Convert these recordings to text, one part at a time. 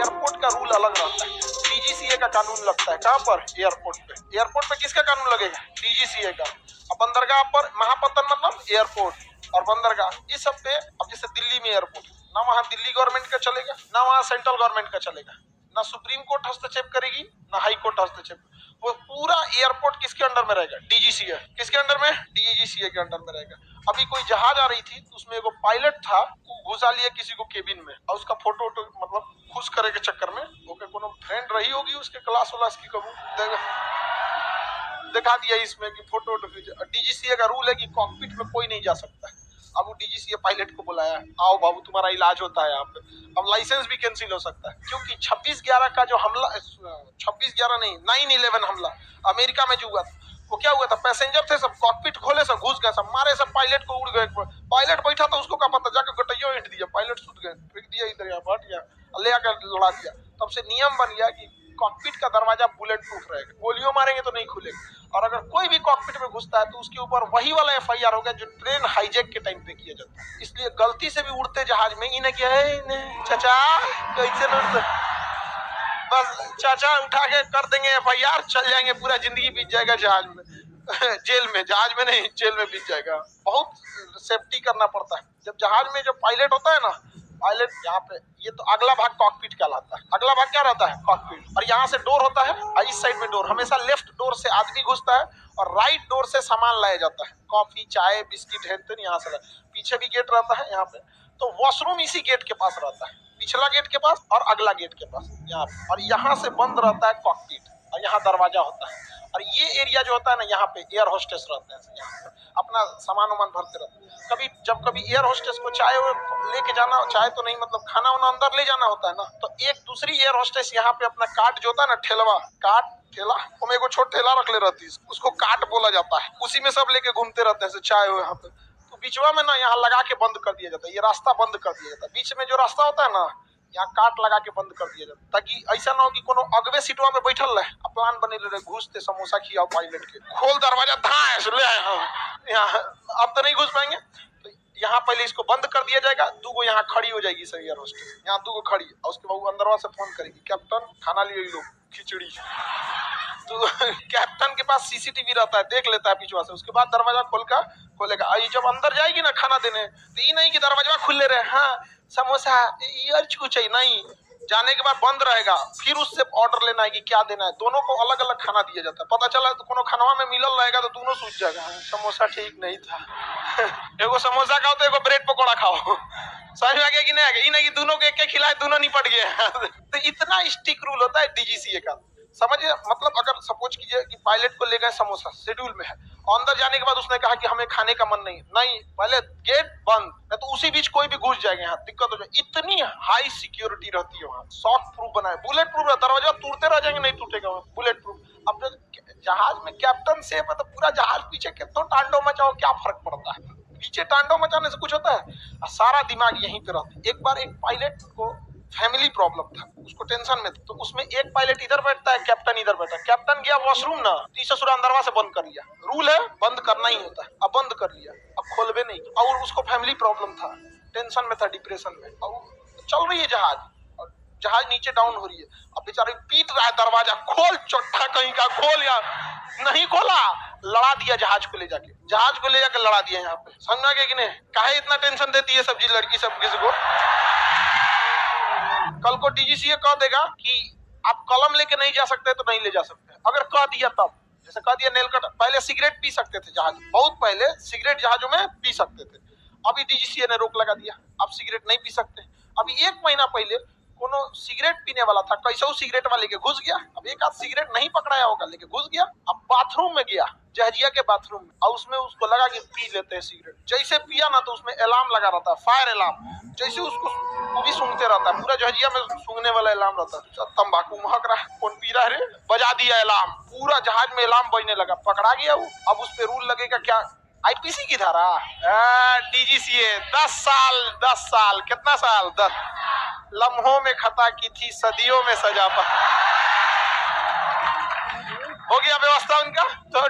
Airport का rule अलग रहता है, डीजीसीए का कानून लगता है। कहाँ पर? एयरपोर्ट पे। एयरपोर्ट पे किसका कानून लगेगा? डीजीसीए का। अब बंदरगाह पर महापत्तन मतलब एयरपोर्ट और बंदरगाह, इस सब पे अब जैसे दिल्ली में एयरपोर्ट, ना वहाँ दिल्ली गवर्नमेंट का चलेगा ना वहाँ सेंट्रल गवर्नमेंट का चलेगा, ना सुप्रीम कोर्ट हस्तक्षेप करेगी ना हाई कोर्ट हस्तक्षेप। वो पूरा एयरपोर्ट किसके अंडर में रहेगा? डीजीसीए। किसके अंडर में? डीजीसीए के अंडर में रहेगा। अभी कोई जहाज आ रही थी तो उसमें एगो पायलट था, वो घुसा लिया किसी को केबिन में और उसका फोटो मतलब खुश करे के चक्कर में ओके कोनो फ्रेंड रही होगी उसके क्लास वाला की कबू दिखा दिया इसमें कि फोटो। डीजीसीए का रूल है कि कॉकपिट में कोई नहीं जा सकता है। अब वो डीजीसीए पायलट को बुलाया, आओ बाबू तुम्हारा इलाज होता है यहाँ पे। अब लाइसेंस भी कैंसिल हो सकता है क्योंकि 26/11 का जो हमला, 26/11 नहीं 9/11 हमला अमेरिका में जो हुआ था, वो क्या हुआ था? पैसेंजर थे सब, कॉकपिट खोले सब, घुस गए सब, मारे सब, पायलट को उड़ गए। पायलट बैठा था उसको क्या पता, जाकर गटैया हिट दिया, पायलट सुत गए, फेंक दिया इधर यहाँ बैठ गया, ले आकर लड़ा दिया। तब से नियम बन गया कि कॉकपिट का दरवाजा बुलेट प्रूफ रहेगा, गोलियों मारेंगे तो नहीं खुलेगा। और अगर कोई भी कॉकपिट में घुसता है तो उसके ऊपर वही वाला एफआईआर होगा जो ट्रेन हाईजैक के टाइम पे किया जाता है। इसलिए गलती से भी उड़ते जहाज में इन्हें क्या है, चाचा कैसे उड़ते, बस चाचा उठा के कर देंगे एफआईआर, चल जाएंगे, पूरा जिंदगी बीत जाएगा जहाज में जेल में, जहाज में नहीं जेल में बीत जाएगा। बहुत सेफ्टी करना पड़ता है जब जहाज में जो पायलट होता है ना, पायलट यहाँ पे, ये तो अगला भाग कॉकपिट कहलाता है। अगला भाग क्या रहता है? कॉकपिट। और यहाँ से डोर होता है और इस साइड में डोर, हमेशा लेफ्ट डोर से आदमी घुसता है और राइट डोर से सामान लाया जाता है, कॉफी चाय बिस्किट है तो यहाँ से। पीछे भी गेट रहता है यहाँ पे, तो वॉशरूम इसी गेट के पास रहता है, पिछला गेट के पास और अगला गेट के पास यहाँ पे। और यहाँ से बंद रहता है कॉकपिट और यहाँ दरवाजा होता है। और ये एरिया जो होता है ना, यहाँ पे एयर होस्टेस रहते हैं, यहाँ पे अपना सामान वामान भरते रहते हैं। कभी एयर होस्टेस को चाय लेके जाना, चाय तो नहीं मतलब खाना वाना अंदर ले जाना होता है ना, तो एक दूसरी एयर होस्टेस यहाँ पे अपना कार्ट जो होता है ना, ठेलवा कार्ट ठेला, वो एक छोटा ठेला रख ले रहती है, उसको कार्ट बोला जाता है, उसी में सब लेके घूमते रहते हैं चाय हो यहाँ पे। तो बीचवा में ना यहाँ लगा के बंद कर दिया जाता है, ये रास्ता बंद कर दिया जाता है, बीच में जो रास्ता होता है ना यहाँ काट लगा के बंद कर दिया जाता है, ताकि ऐसा ना हो कि कोनो अगवे सीटवा में बैठल रहे, प्लान बने रहे घुसते समोसा खियाओ पायलट के, खोल दरवाजा धांस ले यहाँ, अब तो नहीं घुस पाएंगे। तो यहाँ पहले इसको बंद कर दिया जाएगा, दूगो यहाँ खड़ी हो जाएगी सर एयर होस्टेस, यहाँ दूगो खड़ी है, और उसके बाद अंदरवा से फोन करेगी, कैप्टन खाना लिए लोग खिचड़ी। तो कैप्टन के पास सीसीटीवी रहता है, देख लेता है पीछवा से, उसके बाद दरवाजा खोलेगा। आई जब अंदर जाएगी ना खाना देने, तो ये नहीं कि दरवाजा खुले रहे, हाँ समोसा यार कुछ नहीं, जाने के बाद बंद रहेगा, फिर उससे ऑर्डर लेना है कि क्या देना है। दोनों को अलग अलग खाना दिया जाता है, पता चला तो कोनो खानवा में मिलल रहेगा तो दोनों सूझ जाएगा, समोसा ठीक नहीं था एगो समोसा खाओ तो एगो ब्रेड पकौड़ा खाओ, समझ में आ गया कि नहीं आ गया? नहीं कि दोनों को एक खिलाए, दोनों निपट गए तो इतना स्टिक रूल होता है डीजीसीए का, समझिए। मतलब अगर सपोज कीजिए कि पायलट को ले गए समोसा, शेड्यूल में है, अंदर जाने के बाद उसने कहा कि हमें खाने का मन नहीं, पहले गेट बंद, नहीं तो उसी बीच कोई भी घुस जाएगा, यहाँ दिक्कत हो जाए। इतनी हाई सिक्योरिटी रहती है वहाँ, शॉक प्रूफ बना है, बुलेट प्रूफ है, दरवाजा टूटते रह जाएंगे, नहीं टूटेगा वहाँ, बुलेट प्रूफ। अब जहाज में कैप्टन से मतलब पूरा जहाज पीछे कितना तांडव मचाओ, क्या फर्क पड़ता है? पीछे तांडव मचाने से कुछ होता है? सारा दिमाग यहीं पे रहता है। एक बार एक पायलट को फैमिली प्रॉब्लम था, उसको टेंशन में था, तो उसमें एक पायलट इधर बैठता है, कैप्टन इधर बैठा है। कैप्टन गया वॉशरूम ना, तीसरा सुरा अंदरवा से बंद कर लिया, रूल है बंद करना ही होता है, अब बंद कर लिया, अब खोलवे नहीं। और उसको फैमिली प्रॉब्लम था, टेंशन में था, डिप्रेशन में, और चल रही है जहाज, और जहाज नीचे डाउन हो रही है, अब बेचारे पीट रहा है दरवाजा, खोल चोट्टा कहीं का, खोल यार, नहीं खोला, लड़ा दिया जहाज को ले जाके लड़ा दिया। यहाँ पे समझ में गया कि नहीं? काहे इतना टेंशन देती है सब्जी लड़की सब किसी को? कल को डीजीसीए कह देगा कि आप कलम लेके नहीं जा सकते तो नहीं ले जा सकते, अगर कह दिया तब, जैसे कह दिया नेल कट, पहले सिगरेट पी सकते थे जहाज, बहुत पहले सिगरेट जहाजों में पी सकते थे, अभी डीजीसीए ने रोक लगा दिया, अब सिगरेट नहीं पी सकते। अभी 1 महीना पहले कोनो सिगरेट पीने वाला था, कैसे सिगरेट वाले के घुस गया, अब एक आध सिगरेट नहीं पकड़ाया होगा लेके घुस गया, अब बाथरूम में गया, जहाजिया के बाथरूम में, और उसमें उसको लगा कि पी लेते हैं सिगरेट, जैसे पिया ना तो उसमें अलार्म लगा रहता है, फायर अलार्म, जैसे उसको वो भी सूंघते रहता है, पूरा जहाजिया में सूंघने वाला अलार्म रहता है, तंबाकू महक रहा है, कौन पी रहा है रे, बजा दिया अलार्म, पूरा जहाज में अलार्म बजने लगा, पकड़ा गया वो। अब उस पे रूल लगेगा क्या, आईपीसी की धारा, डीजीसीए 10 साल, कितना साल, 10 लम्हों में खता की थी, सदियों में सजा पा, हो गया व्यवस्था उनका। तो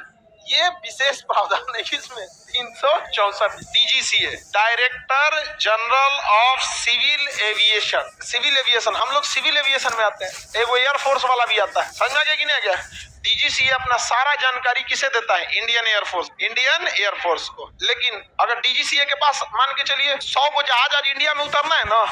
ये विशेष प्रावधान है इसमें 364 DGCA, director general of civil aviation. Civil aviation, हम लोग सिविल एविएशन में आते हैं, एक वो एयरफोर्स वाला भी आता है, समझा गया कि नहीं गया। डीजीसीए अपना सारा जानकारी किसे देता है? इंडियन एयरफोर्स को। लेकिन अगर डीजीसीए के पास मान के चलिए 100 को जहाज आज इंडिया में उतरना है ना,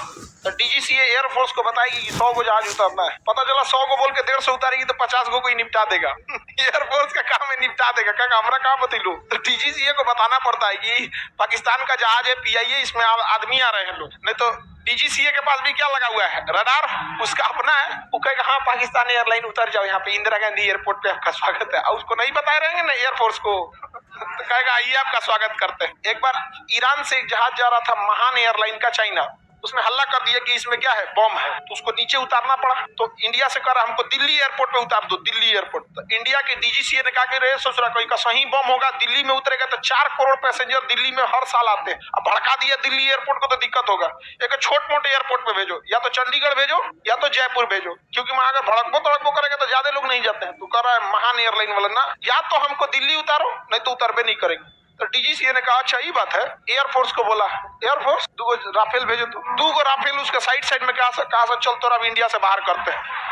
तो डीजीसीए एयरफोर्स को बताएगी कि 100 को जहाज उतरना है। पता चला 100 को बोल के 150 उतारेगी तो 50 को कोई निपटा देगा। एयरफोर्स का काम है निपटा देगा, क्या हमारा काम बतैलो। तो डीजीसीए को बताना पड़ता है कि पाकिस्तान का जहाज है पीआईए, इसमें आदमी आ रहे हैं लोग। नहीं तो डीजीसीए के पास भी क्या लगा हुआ है? रडार, उसका अपना है। वो कहेगा हाँ पाकिस्तान एयरलाइन उतर जाओ यहाँ पे इंदिरा गांधी एयरपोर्ट पे, आपका स्वागत है। और उसको नहीं बताए रहेंगे ना एयरफोर्स को, तो कहेगा आइए आपका स्वागत करते हैं। एक बार ईरान से एक जहाज जा रहा था, महान एयरलाइन का, चाइना, उसने हल्ला कर दिया कि इसमें क्या है, बम है। तो उसको नीचे उतारना पड़ा। तो इंडिया से कह रहा हमको दिल्ली एयरपोर्ट पे उतार दो, दिल्ली एयरपोर्ट। तो इंडिया के डीजीसीए ने कहा कि रे सोच रहा कोई का सही बम होगा, दिल्ली में उतरेगा तो 4 करोड़ पैसेंजर दिल्ली में हर साल आते हैं। अब भड़का दिया दिल्ली एयरपोर्ट को तो दिक्कत होगा, एक छोट मोटे एयरपोर्ट पे भेजो, या तो चंडीगढ़ भेजो या तो जयपुर भेजो, क्योंकि वहां अगर भड़कबो तड़कबो करेगा तो ज्यादा लोग नहीं जाते हैं। तो कह रहा है महान एयरलाइन वाला ना, या तो हमको दिल्ली उतारो नहीं तो उतरबे नहीं करेंगे। तो डीजीसीए ने कहा अच्छा ये बात है। एयरफोर्स को बोला एयरफोर्स 2 राफेल भेजो, तो 2 राफेल उसके साइड में कहा चल तो अब इंडिया से बाहर करते हैं।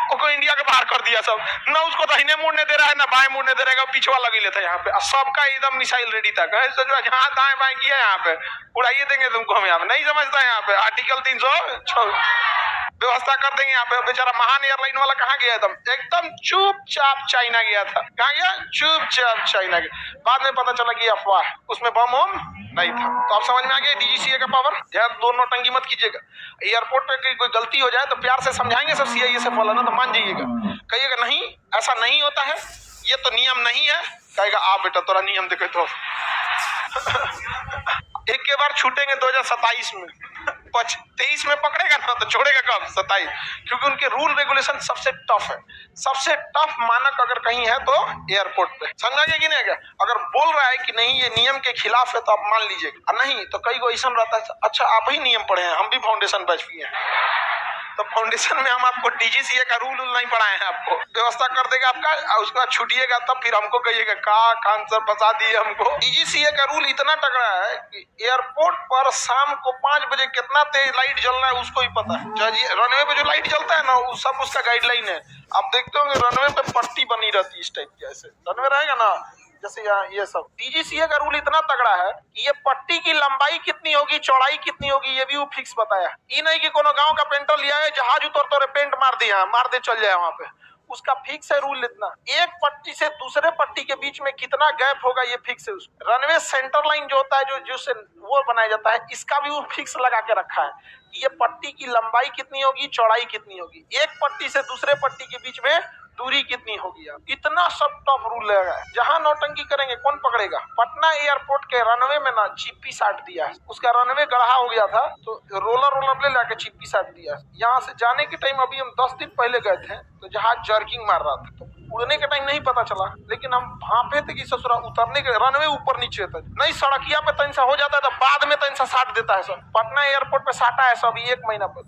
उसको इंडिया के बाहर कर दिया सब ना, उसको दाहिने मुड़ने दे रहा है ना बाएं मुड़ने दे रहा है, पिछवा लगी लेता है यहाँ पे। सबका एकदम मिसाइल रेडी था, जहाँ दाएं बाएं किया यहाँ पे उड़ाइए देंगे तुमको हम, यहाँ पे नहीं समझता। यहाँ पे आर्टिकल 306 व्यवस्था कर देंगे यहाँ पे। बेचारा महान एयरलाइन वाला कहाँ गया? एकदम चुपचाप चाइना गया था। कहाँ गया? चुपचाप चाइना गया। बाद में पता चला कि अफवाह, उसमें बम नहीं था। तो आप समझ में आ गया डीजीसीए का पावर। ध्यान, दोनों टंगी मत कीजिएगा। एयरपोर्ट पे कोई गलती हो जाए तो प्यार से समझाएंगे सब, सीआईए से फलाना, तो मान जाइएगा। कहिएगा नहीं ऐसा नहीं होता है, ये तो नियम नहीं है। कहेगा आ बेटा तोरा नियम देखे तो एक के बार छूटेंगे 2027 में, 23 में पकड़ेगा ना तो छोड़ेगा कब? 27, क्योंकि उनके रूल रेगुलेशन सबसे टफ है। सबसे टफ मानक अगर कहीं है तो एयरपोर्ट पे। समझा गया कि नहीं गया? अगर बोल रहा है कि नहीं ये नियम के खिलाफ है तो आप मान लीजिएगा, और नहीं तो कई को ऐसा रहता है अच्छा आप ही नियम पढ़े हैं, हम भी फाउंडेशन बैच किए हैं, तो फाउंडेशन में हम आपको डीजीसीए का रूल नहीं पढ़ाए हैं। आपको व्यवस्था कर देगा आपका, और उसके बाद छूटिएगा तब फिर हमको कहिएगा खान सर फंसा दिए हमको। डीजीसीए का रूल इतना तगड़ा है कि एयरपोर्ट पर शाम को 5 बजे कितना तेज लाइट जलना है उसको ही पता है। रनवे पे जो लाइट जलता है ना, वो सब उसका गाइडलाइन है। आप देखते होंगे रनवे पे पट्टी बनी रहती है इस टाइप की, ऐसे रनवे रहेगा ना जैसे यहाँ, ये सब। डीजीसीए का रूल इतना तगड़ा है कि ये पट्टी की लंबाई कितनी होगी, चौड़ाई कितनी होगी, ये भी वो फिक्स बताया। ये नहीं कि कोनो गांव का पेंटर लिया है, जहाज उतर पेंट मार दिया, मार दे चल जाए वहां पे, उसका फिक्स है रूल। इतना एक पट्टी से दूसरे पट्टी के बीच में कितना गैप होगा ये फिक्स है उसका। रनवे सेंटर लाइन जो होता है, जो जिससे वो बनाया जाता है, इसका भी वो फिक्स लगा के रखा है। ये पट्टी की लंबाई कितनी होगी, चौड़ाई कितनी होगी, एक पट्टी से दूसरे पट्टी के बीच में दूरी कितनी होगी। इतना सब टफ रूल लगा है। जहां नौटंकी करेंगे कौन पकड़ेगा? पटना एयरपोर्ट के रनवे में ना चिप्पी साट दिया है, उसका रनवे गढ़ा हो गया था तो रोलर ले लाके चिप्पी साट दिया है। यहाँ से जाने के टाइम अभी हम 10 दिन पहले गए थे तो जहाज जर्किंग मार रहा था, तो उड़ने के टाइम नहीं पता चला, लेकिन हम भापे थे कि ससुरा उतरने के रनवे ऊपर नीचे था, नहीं सड़किया पे तन सा हो जाता है तो बाद में तन सा साट देता है सब। पटना एयरपोर्ट पे साटा है सब 1 महीना पर।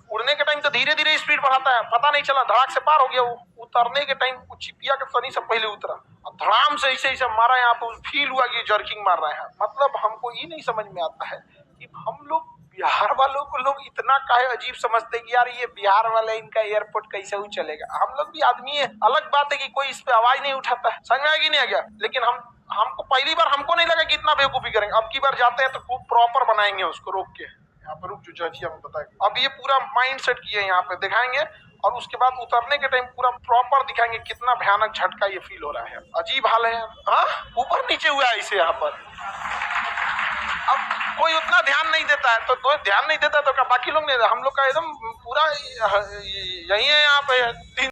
उड़ने के टाइम तो धीरे धीरे स्पीड बढ़ाता है, पता नहीं चला, धड़ाक से पार हो गया। वो उतरने के टाइम चिपिया के सनी से पहले उतरा, धड़ाम से ऐसे मारा, यहाँ पे फील हुआ कि जर्किंग मार रहे हैं। मतलब हमको ये नहीं समझ में आता है कि हम लोग बिहार वालों को लोग इतना काहे अजीब समझते हैं कि यार ये बिहार वाला इनका एयरपोर्ट कैसे ही चलेगा। हम लोग भी आदमी है, अलग बात है कि कोई इस पे आवाज नहीं उठाता है, समझ में आया कि नहीं आ गया। लेकिन हमको पहली बार हमको नहीं लगा कि इतना बेवकूफी करेंगे। अब की बार जाते हैं तो खूब प्रॉपर बनाएंगे उसको, रोक के यहाँ पे रुक जो जजिया हम बताएंगे। अब ये पूरा माइंड सेट किए यहाँ पे दिखाएंगे, और उसके बाद उतरने के टाइम पूरा प्रॉपर दिखाएंगे कितना भयानक झटका ये फील हो रहा है। अजीब हाल है, हाँ ऊपर नीचे हुआ है इसे यहाँ पर। अब कोई उतना ध्यान नहीं देता है तो ध्यान नहीं देता तो क्या बाकी लोग नहीं, हम लोग का एकदम पूरा यही है यहाँ पे।